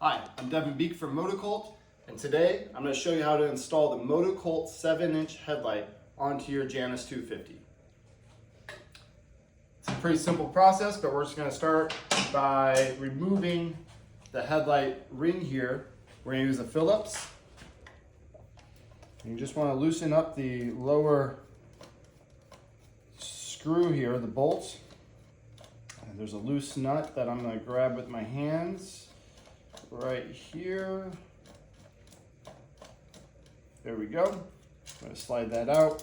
Hi, I'm Devin Beek from MotoCult, and today I'm going to show you how to install the MotoCult 7-inch headlight onto your Janus 250. It's a pretty simple process, but we're just going to start by removing the headlight ring here. We're going to use the Phillips. You just want to loosen up the lower screw here, the bolts. And there's a loose nut that I'm going to grab with my hands. Right here. There we go. I'm going to slide that out.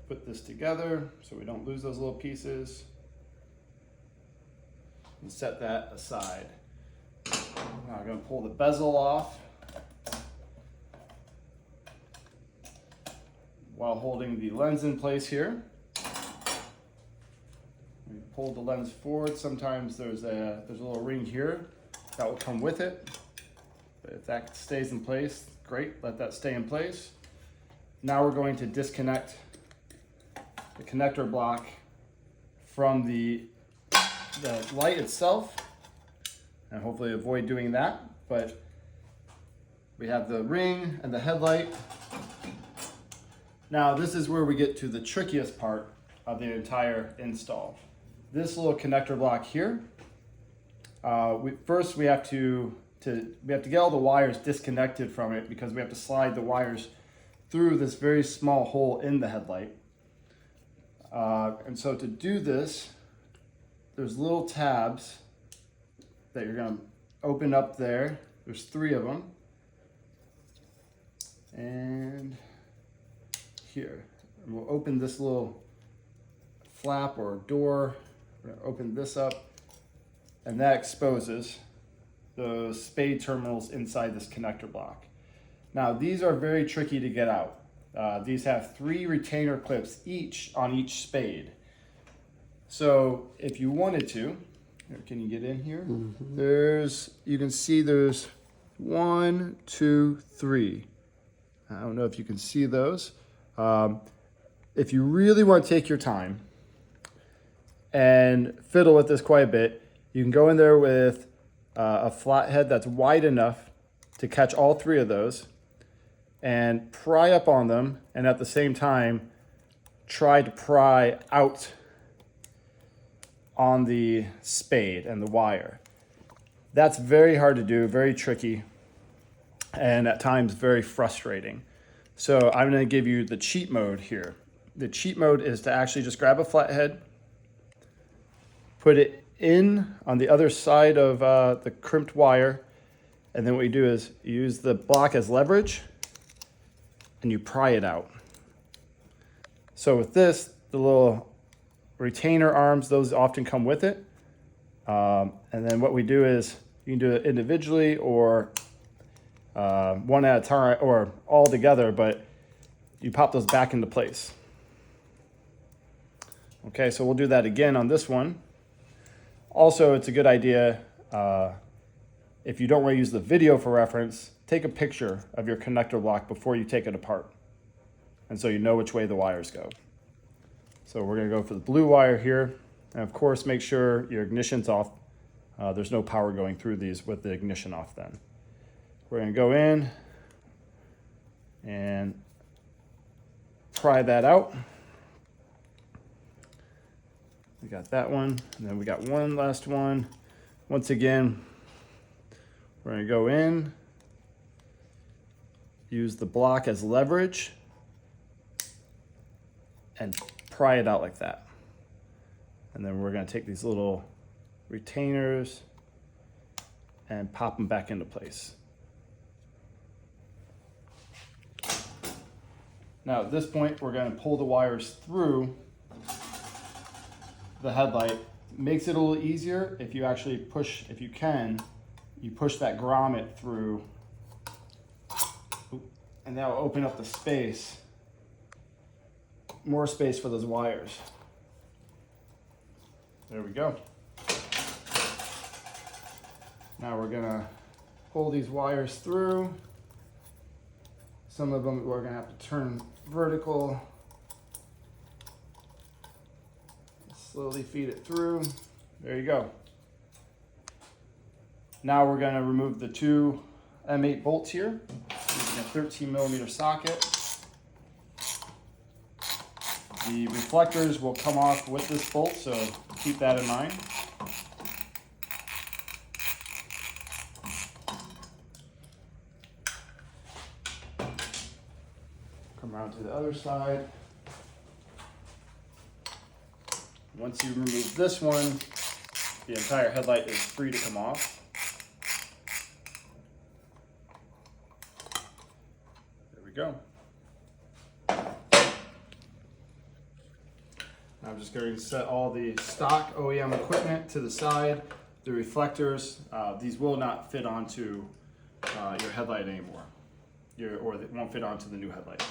Put this together so we don't lose those little pieces. And set that aside. Now I'm going to pull the bezel off while holding the lens in place here. We pull the lens forward. Sometimes there's a little ring here that will come with it. But if that stays in place, great, let that stay in place. Now we're going to disconnect the connector block from the light itself, and hopefully avoid doing that. But we have the ring and the headlight. Now this is where we get to the trickiest part of the entire install. This little connector block here. First we have to get all the wires disconnected from it, because we have to slide the wires through this very small hole in the headlight. And so to do this, there's little tabs that you're going to open up there. There's 3 of them. And here, and we'll open this little flap or door. We're going to open this up, and that exposes those spade terminals inside this connector block. Now these are very tricky to get out. These have 3 retainer clips each on each spade. So if you wanted to, can you get in here? Mm-hmm. You can see there's 1, 2, 3. I don't know if you can see those. If you really want to take your time and fiddle with this quite a bit, you can go in there with a flathead that's wide enough to catch all 3 of those and pry up on them, and at the same time try to pry out on the spade and the wire. That's very hard to do, very tricky, and at times very frustrating. So I'm going to give you the cheat mode here. The cheat mode is to actually just grab a flathead, put it in on the other side of the crimped wire, and then what you do is you use the block as leverage and you pry it out. So with this, the little retainer arms, those often come with it. And then what we do is you can do it individually or one at a time or all together, but you pop those back into place. Okay, so we'll do that again on this one. Also, it's a good idea, if you don't want to use the video for reference, take a picture of your connector block before you take it apart, and so you know which way the wires go. So we're going to go for the blue wire here, and of course make sure your ignition's off. There's no power going through these with the ignition off then. We're going to go in and pry that out. We got that one, and then we got one last one. Once again, we're going to go in, use the block as leverage, and pry it out like that. And then we're going to take these little retainers and pop them back into place. Now at this point, we're going to pull the wires through the headlight. Makes it a little easier if you actually push, if you can, you push that grommet through, and that will open up the space, more space for those wires. There we go. Now we're gonna pull these wires through. Some of them we're gonna have to turn vertical. Slowly feed it through. There you go. Now we're going to remove the two M8 bolts here using a 13mm socket. The reflectors will come off with this bolt, so keep that in mind. Come around to the other side. Once you remove this one, the entire headlight is free to come off. There we go. I'm just going to set all the stock OEM equipment to the side. The reflectors, these will not fit onto your headlight anymore, or they won't fit onto the new headlight.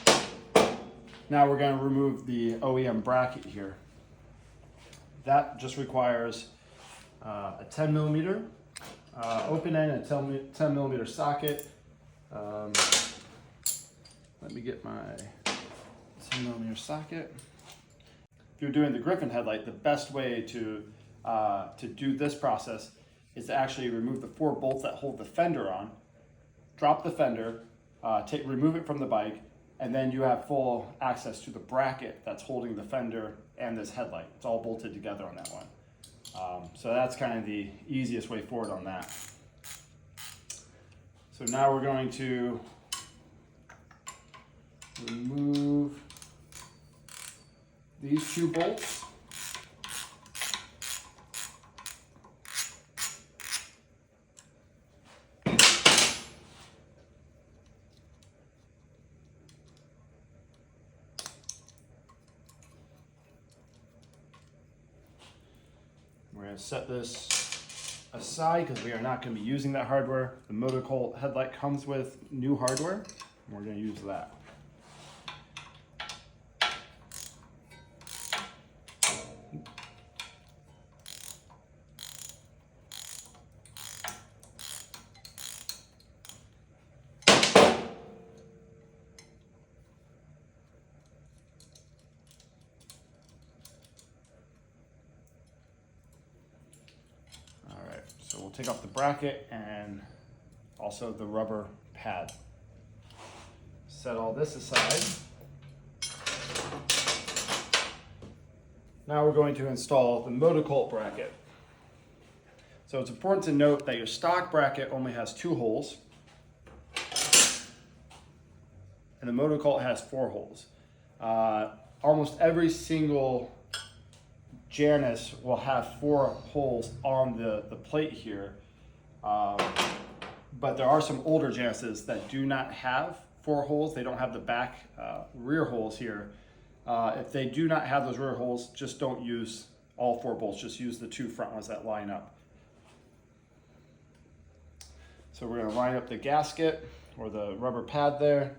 Now we're going to remove the OEM bracket here. That just requires a 10mm open end and a 10mm socket. Let me get my 10mm socket. If you're doing the Griffin headlight, the best way to do this process is to actually remove the 4 bolts that hold the fender on, drop the fender, remove it from the bike, and then you have full access to the bracket that's holding the fender and this headlight. It's all bolted together on that one. So that's kind of the easiest way forward on that. So now we're going to remove these 2 bolts. We're going to set this aside because we are not going to be using that hardware. The MotoCult headlight comes with new hardware, and we're going to use that. So we'll take off the bracket and also the rubber pad. Set all this aside. Now we're going to install the MotoCult bracket. So it's important to note that your stock bracket only has 2 holes, and the MotoCult has 4 holes. Almost every single Janus will have 4 holes on the plate here, but there are some older Januses that do not have 4 holes. They don't have the back rear holes here. If they do not have those rear holes, just don't use all 4 bolts, just use the 2 front ones that line up. So we're going to line up the gasket or the rubber pad there,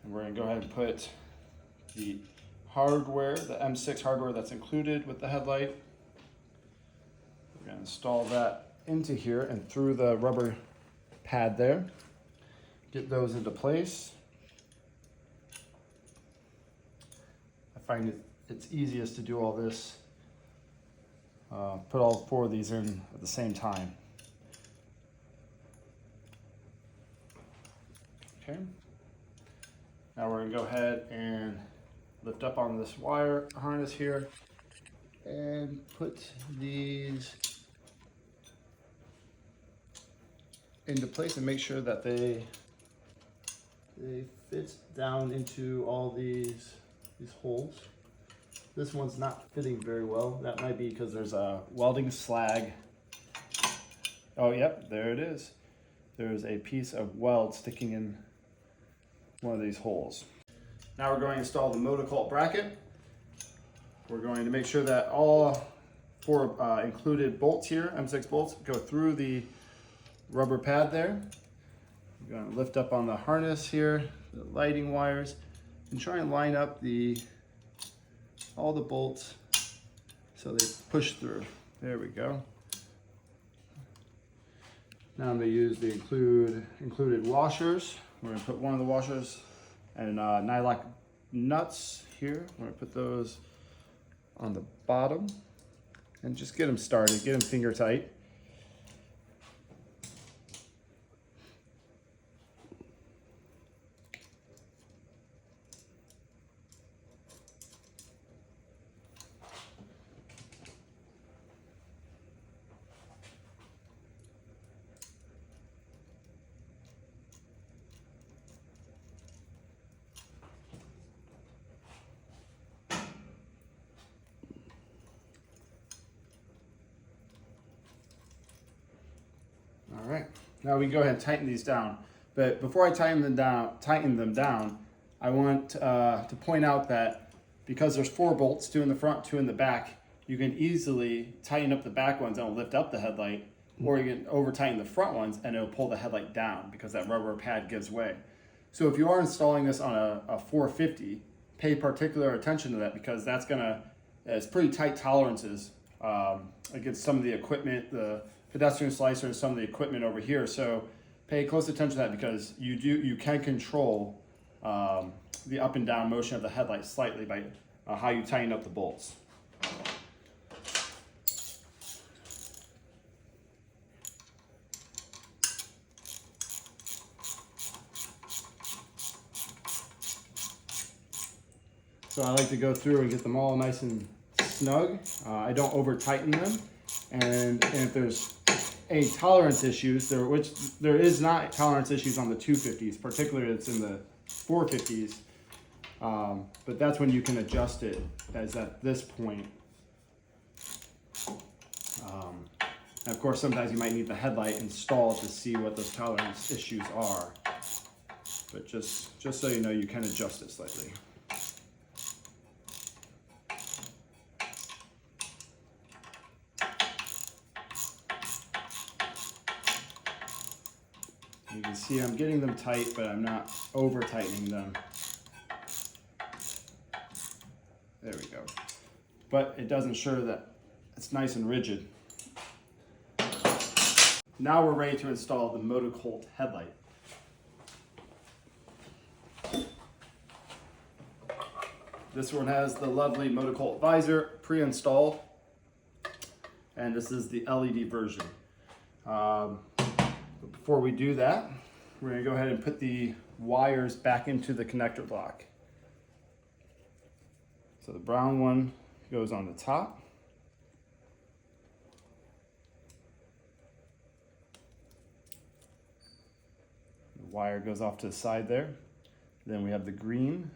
and we're going to go ahead and put the hardware, the M6 hardware that's included with the headlight. We're going to install that into here and through the rubber pad there. Get those into place. I find it's easiest to do all this, put all 4 of these in at the same time. Okay. Now we're going to go ahead and lift up on this wire harness here and put these into place and make sure that they fit down into all these holes. This one's not fitting very well. That might be because there's a welding slag. Oh, yep, there it is. There's a piece of weld sticking in one of these holes. Now we're going to install the MotoCult bracket. We're going to make sure that all 4 included bolts here, M6 bolts, go through the rubber pad there. We're going to lift up on the harness here, the lighting wires, and try and line up all the bolts so they push through. There we go. Now I'm going to use the included washers. We're going to put one of the washers and nylock nuts here. We're going to put those on the bottom and just get them started, get them finger tight. All right, now we can go ahead and tighten these down. But before I tighten them down, I want to point out that because there's 4 bolts, 2 in the front, 2 in the back, you can easily tighten up the back ones and it'll lift up the headlight, or you can over tighten the front ones and it'll pull the headlight down because that rubber pad gives way. So if you are installing this on a 450, pay particular attention to that, because it's pretty tight tolerances against some of the equipment, the pedestrian slicer and some of the equipment over here. So pay close attention to that, because you can control the up and down motion of the headlight slightly by how you tighten up the bolts. So I like to go through and get them all nice and snug. I don't over tighten them. And if there's any tolerance issues, which there is not tolerance issues on the 250s, particularly it's in the 450s, but that's when you can adjust it, as at this point. And of course, sometimes you might need the headlight installed to see what those tolerance issues are. But just so you know, you can adjust it slightly. You can see I'm getting them tight, but I'm not over tightening them. There we go. But it does ensure that it's nice and rigid. Now we're ready to install the MotoCult headlight. This one has the lovely MotoCult visor pre-installed, and this is the LED version. But before we do that, we're going to go ahead and put the wires back into the connector block. So the brown one goes on the top. The wire goes off to the side there. Then we have the green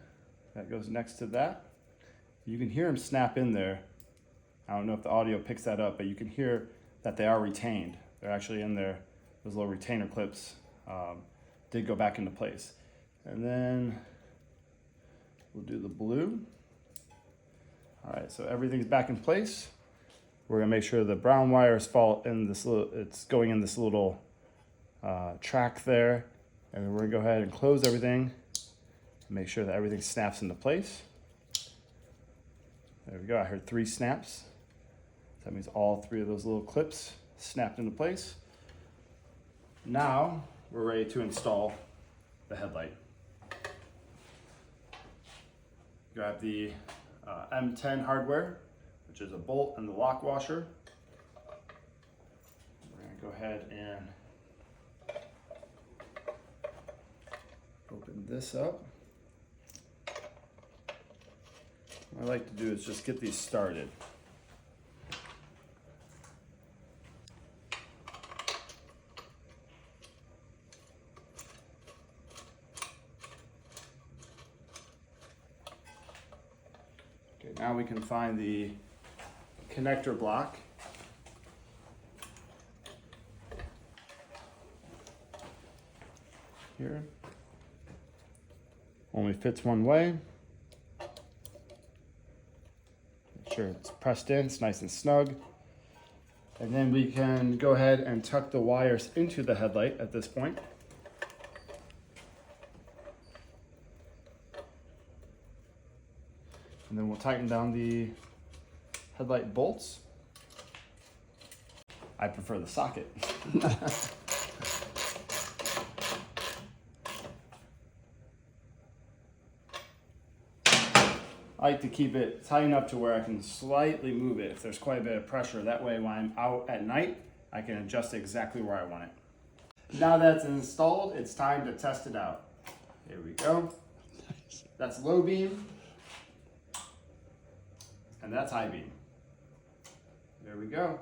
that goes next to that. You can hear them snap in there. I don't know if the audio picks that up, but you can hear that they are retained. They're actually in there. Those little retainer clips did go back into place. And then we'll do the blue. All right, so everything's back in place. We're gonna make sure the brown wires fall in this it's going in this little track there. And then we're gonna go ahead and close everything. Make sure that everything snaps into place. There we go, I heard 3 snaps. That means all 3 of those little clips snapped into place. Now we're ready to install the headlight. Grab the M10 hardware, which is a bolt and the lock washer. We're gonna go ahead and open this up. What I like to do is just get these started. Okay, now we can find the connector block. Here. Only fits one way. Make sure it's pressed in, it's nice and snug. And then we can go ahead and tuck the wires into the headlight at this point. And then we'll tighten down the headlight bolts. I prefer the socket. I like to keep it tight enough to where I can slightly move it if there's quite a bit of pressure. That way when I'm out at night, I can adjust it exactly where I want it. Now that's installed, it's time to test it out. Here we go. That's low beam. And that's high beam. There we go.